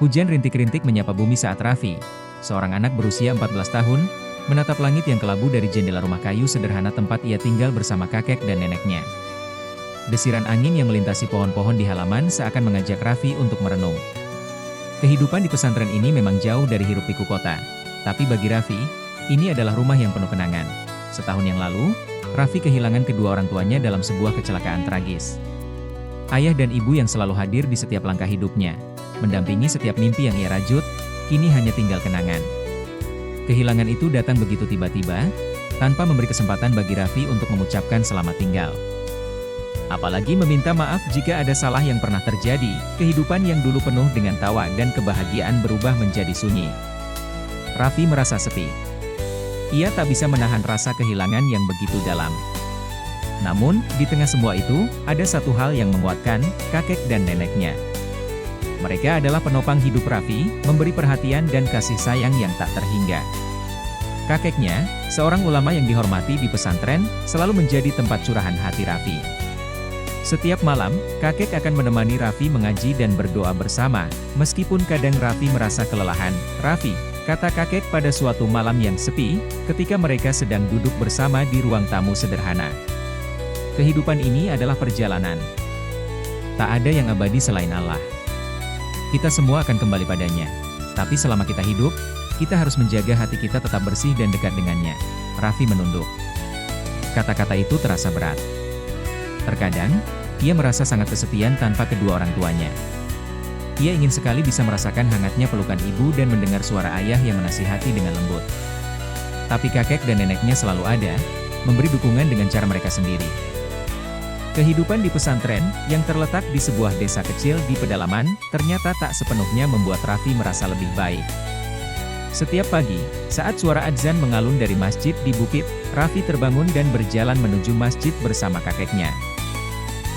Hujan rintik-rintik menyapa bumi saat Raffi, seorang anak berusia 14 tahun, menatap langit yang kelabu dari jendela rumah kayu sederhana tempat ia tinggal bersama kakek dan neneknya. Desiran angin yang melintasi pohon-pohon di halaman seakan mengajak Raffi untuk merenung. Kehidupan di pesantren ini memang jauh dari hiruk-pikuk kota, tapi bagi Raffi, ini adalah rumah yang penuh kenangan. Setahun yang lalu, Raffi kehilangan kedua orang tuanya dalam sebuah kecelakaan tragis. Ayah dan ibu yang selalu hadir di setiap langkah hidupnya, mendampingi setiap mimpi yang ia rajut, kini hanya tinggal kenangan. Kehilangan itu datang begitu tiba-tiba, tanpa memberi kesempatan bagi Raffi untuk mengucapkan selamat tinggal. Apalagi meminta maaf jika ada salah yang pernah terjadi, kehidupan yang dulu penuh dengan tawa dan kebahagiaan berubah menjadi sunyi. Raffi merasa sepi. Ia tak bisa menahan rasa kehilangan yang begitu dalam. Namun, di tengah semua itu, ada satu hal yang menguatkan, kakek dan neneknya. Mereka adalah penopang hidup Raffi, memberi perhatian dan kasih sayang yang tak terhingga. Kakeknya, seorang ulama yang dihormati di pesantren, selalu menjadi tempat curahan hati Raffi. Setiap malam, kakek akan menemani Raffi mengaji dan berdoa bersama, meskipun kadang Raffi merasa kelelahan. "Raffi," kata kakek pada suatu malam yang sepi, ketika mereka sedang duduk bersama di ruang tamu sederhana. "Kehidupan ini adalah perjalanan. Tak ada yang abadi selain Allah. Kita semua akan kembali padanya. Tapi selama kita hidup, kita harus menjaga hati kita tetap bersih dan dekat dengannya." Raffi menunduk. Kata-kata itu terasa berat. Terkadang, ia merasa sangat kesepian tanpa kedua orang tuanya. Ia ingin sekali bisa merasakan hangatnya pelukan ibu dan mendengar suara ayah yang menasihati dengan lembut. Tapi kakek dan neneknya selalu ada, memberi dukungan dengan cara mereka sendiri. Kehidupan di pesantren, yang terletak di sebuah desa kecil di pedalaman, ternyata tak sepenuhnya membuat Raffi merasa lebih baik. Setiap pagi, saat suara adzan mengalun dari masjid di bukit, Raffi terbangun dan berjalan menuju masjid bersama kakeknya.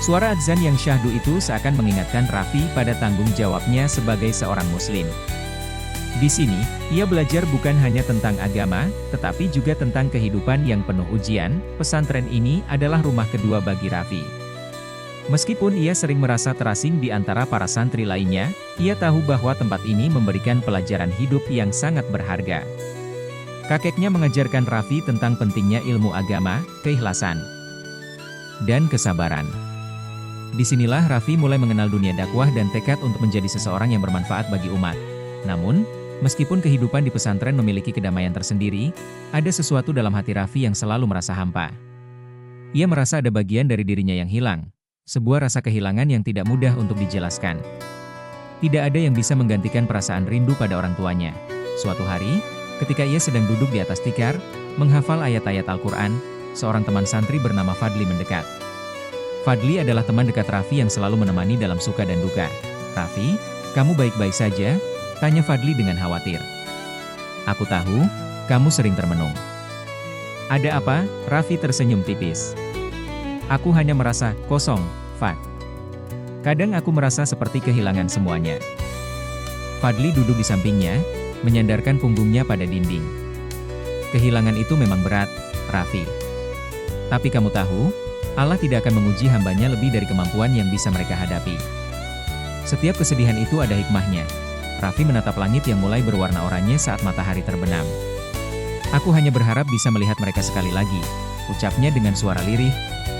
Suara adzan yang syahdu itu seakan mengingatkan Raffi pada tanggung jawabnya sebagai seorang muslim. Di sini, ia belajar bukan hanya tentang agama, tetapi juga tentang kehidupan yang penuh ujian. Pesantren ini adalah rumah kedua bagi Raffi. Meskipun ia sering merasa terasing di antara para santri lainnya, ia tahu bahwa tempat ini memberikan pelajaran hidup yang sangat berharga. Kakeknya mengajarkan Raffi tentang pentingnya ilmu agama, keikhlasan, dan kesabaran. Disinilah Raffi mulai mengenal dunia dakwah dan tekad untuk menjadi seseorang yang bermanfaat bagi umat. Namun, meskipun kehidupan di pesantren memiliki kedamaian tersendiri, ada sesuatu dalam hati Raffi yang selalu merasa hampa. Ia merasa ada bagian dari dirinya yang hilang. Sebuah rasa kehilangan yang tidak mudah untuk dijelaskan. Tidak ada yang bisa menggantikan perasaan rindu pada orang tuanya. Suatu hari, ketika ia sedang duduk di atas tikar, menghafal ayat-ayat Al-Quran, seorang teman santri bernama Fadli mendekat. Fadli adalah teman dekat Raffi yang selalu menemani dalam suka dan duka. "Raffi, kamu baik-baik saja?" tanya Fadli dengan khawatir. "Aku tahu, kamu sering termenung." "Ada apa?" Raffi tersenyum tipis. "Aku hanya merasa kosong, Fad. Kadang aku merasa seperti kehilangan semuanya." Fadli duduk di sampingnya, menyandarkan punggungnya pada dinding. "Kehilangan itu memang berat, Raffi. Tapi kamu tahu, Allah tidak akan menguji hambanya lebih dari kemampuan yang bisa mereka hadapi. Setiap kesedihan itu ada hikmahnya." Raffi menatap langit yang mulai berwarna oranye saat matahari terbenam. "Aku hanya berharap bisa melihat mereka sekali lagi," ucapnya dengan suara lirih.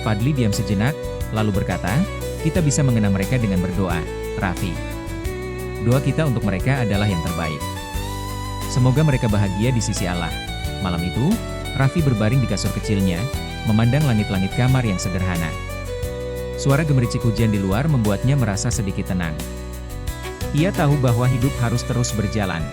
Fadli diam sejenak, lalu berkata, "Kita bisa mengenang mereka dengan berdoa, Raffi. Doa kita untuk mereka adalah yang terbaik. Semoga mereka bahagia di sisi Allah." Malam itu, Raffi berbaring di kasur kecilnya, memandang langit-langit kamar yang sederhana. Suara gemericik hujan di luar membuatnya merasa sedikit tenang. Ia tahu bahwa hidup harus terus berjalan.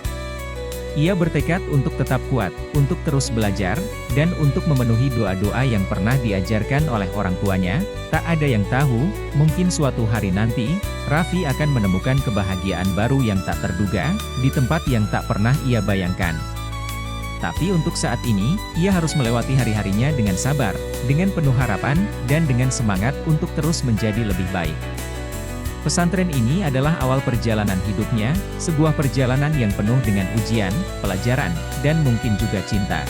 Ia bertekad untuk tetap kuat, untuk terus belajar, dan untuk memenuhi doa-doa yang pernah diajarkan oleh orang tuanya. Tak ada yang tahu, mungkin suatu hari nanti, Raffi akan menemukan kebahagiaan baru yang tak terduga, di tempat yang tak pernah ia bayangkan. Tapi untuk saat ini, ia harus melewati hari-harinya dengan sabar, dengan penuh harapan, dan dengan semangat untuk terus menjadi lebih baik. Pesantren ini adalah awal perjalanan hidupnya, sebuah perjalanan yang penuh dengan ujian, pelajaran, dan mungkin juga cinta.